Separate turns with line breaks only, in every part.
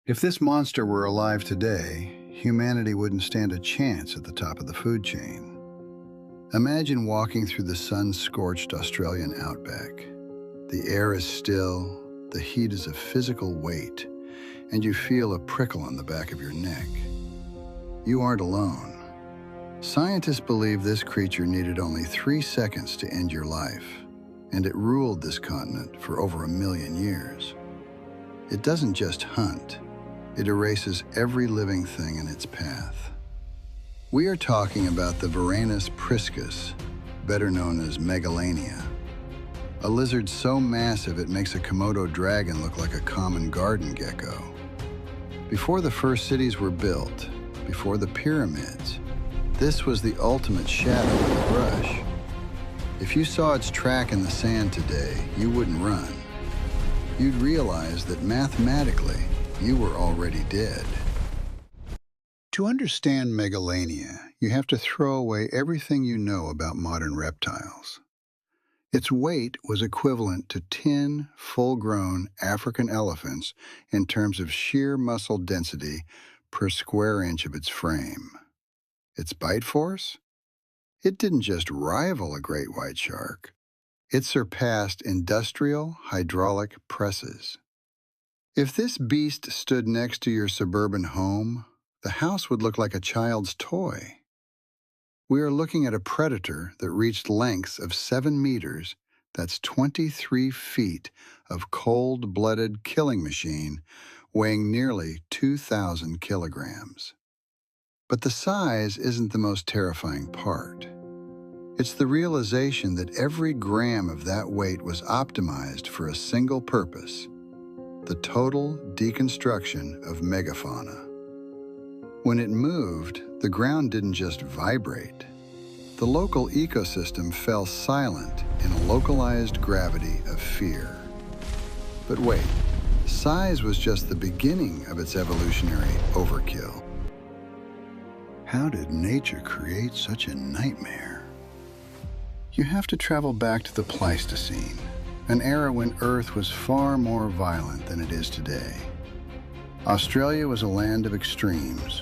If this monster were alive today, humanity wouldn't stand a chance at the top of the food chain. Imagine walking through the sun-scorched Australian outback. The air is still, the heat is a physical weight, and you feel a prickle on the back of your neck. You aren't alone. Scientists believe this creature needed only 3 seconds to end your life, and it ruled this continent for over 1 million years. It doesn't just hunt, it erases every living thing in its path. We are talking about the Varanus priscus, better known as Megalania. A lizard so massive it makes a Komodo dragon look like a common garden gecko. Before the first cities were built, before the pyramids, this was the ultimate shadow in the brush. If you saw its track in the sand today, you wouldn't run. You'd realize that mathematically, you were already dead. To understand Megalania, you have to throw away everything you know about modern reptiles. Its weight was equivalent to 10 full-grown African elephants in terms of sheer muscle density per square inch of its frame. Its bite force? It didn't just rival a great white shark. It surpassed industrial hydraulic presses. If this beast stood next to your suburban home, the house would look like a child's toy. We are looking at a predator that reached lengths of 7 meters, that's 23 feet of cold-blooded killing machine, weighing nearly 2,000 kilograms. But the size isn't the most terrifying part. It's the realization that every gram of that weight was optimized for a single purpose: the total deconstruction of megafauna. When it moved, the ground didn't just vibrate. The local ecosystem fell silent in a localized gravity of fear. But wait, size was just the beginning of its evolutionary overkill. How did nature create such a nightmare? You have to travel back to the Pleistocene, an era when Earth was far more violent than it is today. Australia was a land of extremes.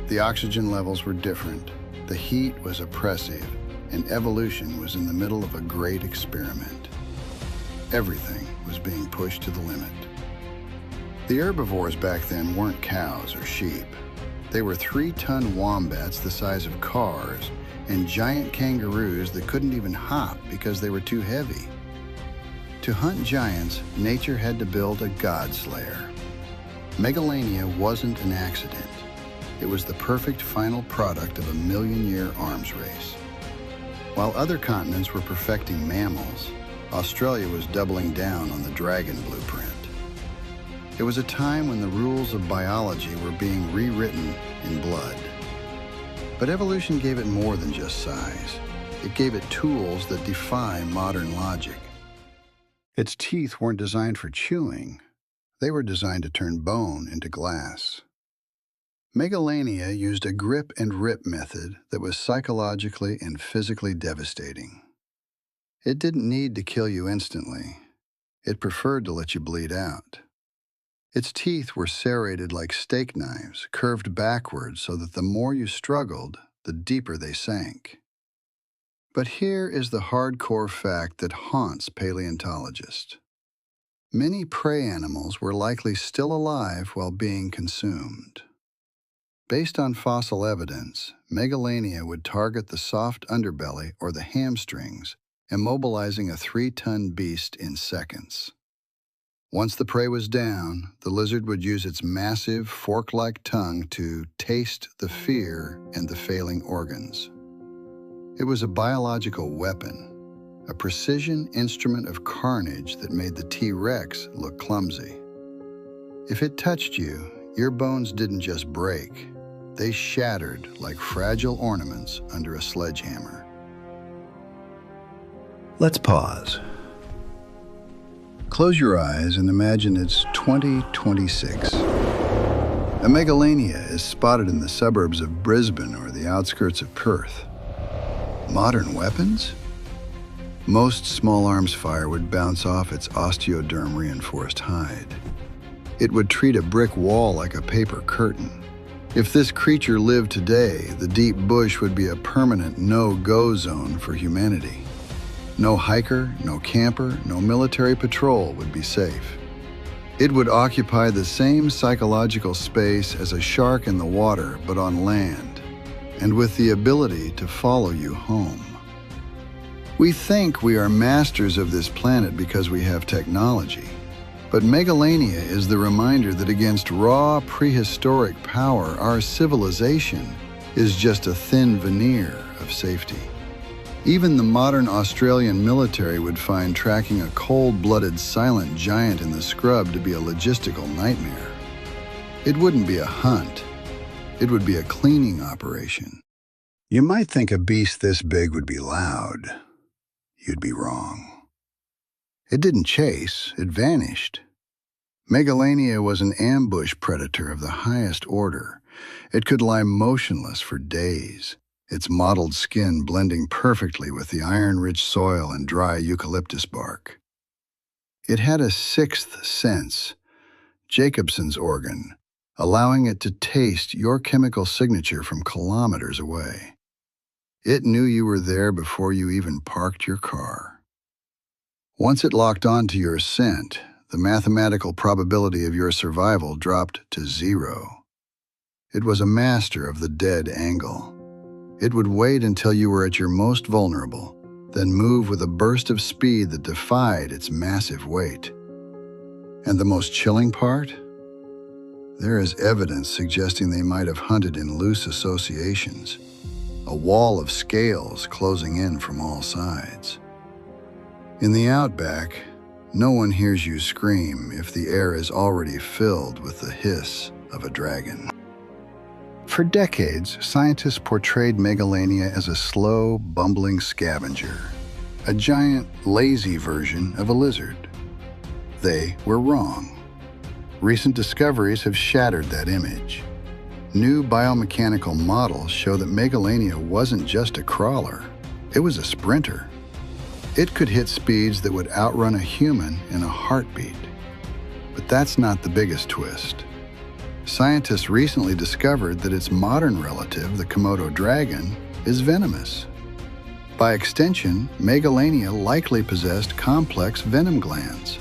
The oxygen levels were different, the heat was oppressive, and evolution was in the middle of a great experiment. Everything was being pushed to the limit. The herbivores back then weren't cows or sheep. They were 3-ton wombats the size of cars and giant kangaroos that couldn't even hop because they were too heavy. To hunt giants, nature had to build a god-slayer. Megalania wasn't an accident. It was the perfect final product of a million-year arms race. While other continents were perfecting mammals, Australia was doubling down on the dragon blueprint. It was a time when the rules of biology were being rewritten in blood. But evolution gave it more than just size. It gave it tools that defy modern logic. Its teeth weren't designed for chewing. They were designed to turn bone into glass. Megalania used a grip and rip method that was psychologically and physically devastating. It didn't need to kill you instantly. It preferred to let you bleed out. Its teeth were serrated like steak knives, curved backwards so that the more you struggled, the deeper they sank. But here is the hardcore fact that haunts paleontologists. Many prey animals were likely still alive while being consumed. Based on fossil evidence, Megalania would target the soft underbelly or the hamstrings, immobilizing a 3-ton beast in seconds. Once the prey was down, the lizard would use its massive, fork-like tongue to taste the fear and the failing organs. It was a biological weapon, a precision instrument of carnage that made the T-Rex look clumsy. If it touched you, your bones didn't just break. They shattered like fragile ornaments under a sledgehammer. Let's pause. Close your eyes and imagine it's 2026. A Megalania is spotted in the suburbs of Brisbane or the outskirts of Perth. Modern weapons? Most small arms fire would bounce off its osteoderm-reinforced hide. It would treat a brick wall like a paper curtain. If this creature lived today, the deep bush would be a permanent no-go zone for humanity. No hiker, no camper, no military patrol would be safe. It would occupy the same psychological space as a shark in the water, but on land, and with the ability to follow you home. We think we are masters of this planet because we have technology, but Megalania is the reminder that against raw prehistoric power, our civilization is just a thin veneer of safety. Even the modern Australian military would find tracking a cold-blooded silent giant in the scrub to be a logistical nightmare. It wouldn't be a hunt. It would be a cleaning operation. You might think a beast this big would be loud. You'd be wrong. It didn't chase, it vanished. Megalania was an ambush predator of the highest order. It could lie motionless for days, its mottled skin blending perfectly with the iron-rich soil and dry eucalyptus bark. It had a sixth sense, Jacobson's organ, allowing it to taste your chemical signature from kilometers away. It knew you were there before you even parked your car. Once it locked onto your scent, the mathematical probability of your survival dropped to 0. It was a master of the dead angle. It would wait until you were at your most vulnerable, then move with a burst of speed that defied its massive weight. And the most chilling part? There is evidence suggesting they might have hunted in loose associations, a wall of scales closing in from all sides. In the outback, no one hears you scream if the air is already filled with the hiss of a dragon. For decades, scientists portrayed Megalania as a slow, bumbling scavenger, a giant, lazy version of a lizard. They were wrong. Recent discoveries have shattered that image. New biomechanical models show that Megalania wasn't just a crawler, it was a sprinter. It could hit speeds that would outrun a human in a heartbeat. But that's not the biggest twist. Scientists recently discovered that its modern relative, the Komodo dragon, is venomous. By extension, Megalania likely possessed complex venom glands.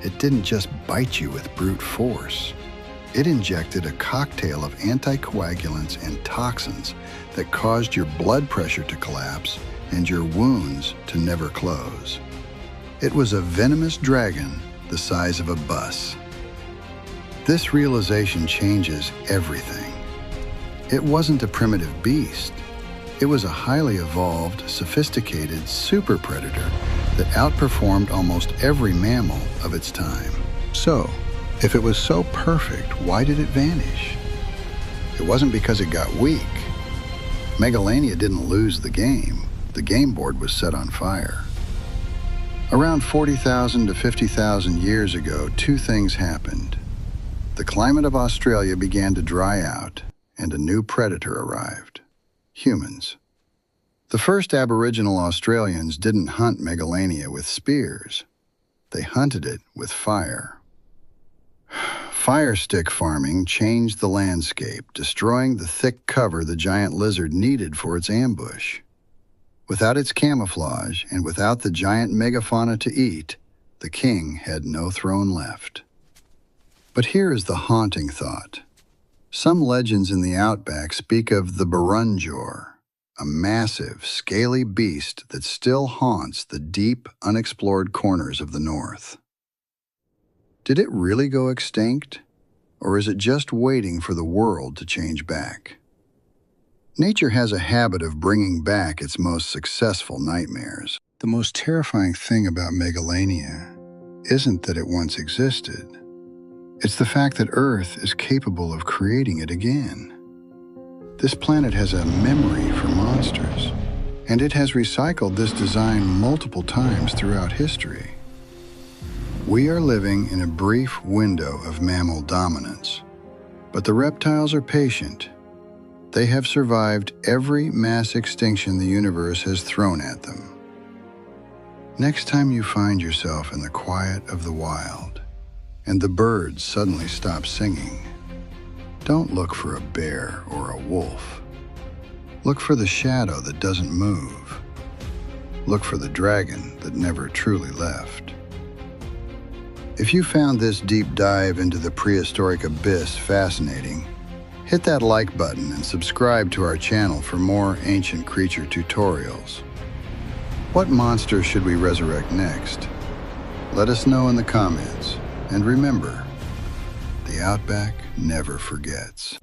It didn't just bite you with brute force. It injected a cocktail of anticoagulants and toxins that caused your blood pressure to collapse and your wounds to never close. It was a venomous dragon the size of a bus. This realization changes everything. It wasn't a primitive beast. It was a highly evolved, sophisticated super predator that outperformed almost every mammal of its time. So, if it was so perfect, why did it vanish? It wasn't because it got weak. Megalania didn't lose the game. The game board was set on fire. Around 40,000 to 50,000 years ago, two things happened. The climate of Australia began to dry out, and a new predator arrived: humans. The first Aboriginal Australians didn't hunt Megalania with spears. They hunted it with fire. Fire stick farming changed the landscape, destroying the thick cover the giant lizard needed for its ambush. Without its camouflage and without the giant megafauna to eat, the king had no throne left. But here is the haunting thought. Some legends in the outback speak of the Burrunjor, a massive, scaly beast that still haunts the deep, unexplored corners of the north. Did it really go extinct, or is it just waiting for the world to change back? Nature has a habit of bringing back its most successful nightmares. The most terrifying thing about Megalania isn't that it once existed. It's the fact that Earth is capable of creating it again. This planet has a memory for monsters, and it has recycled this design multiple times throughout history. We are living in a brief window of mammal dominance, but the reptiles are patient. They have survived every mass extinction the universe has thrown at them. Next time you find yourself in the quiet of the wild, and the birds suddenly stop singing. Don't look for a bear or a wolf. Look for the shadow that doesn't move. Look for the dragon that never truly left. If you found this deep dive into the prehistoric abyss fascinating, hit that like button and subscribe to our channel for more ancient creature tutorials. What monster should we resurrect next? Let us know in the comments. And remember, the Outback never forgets.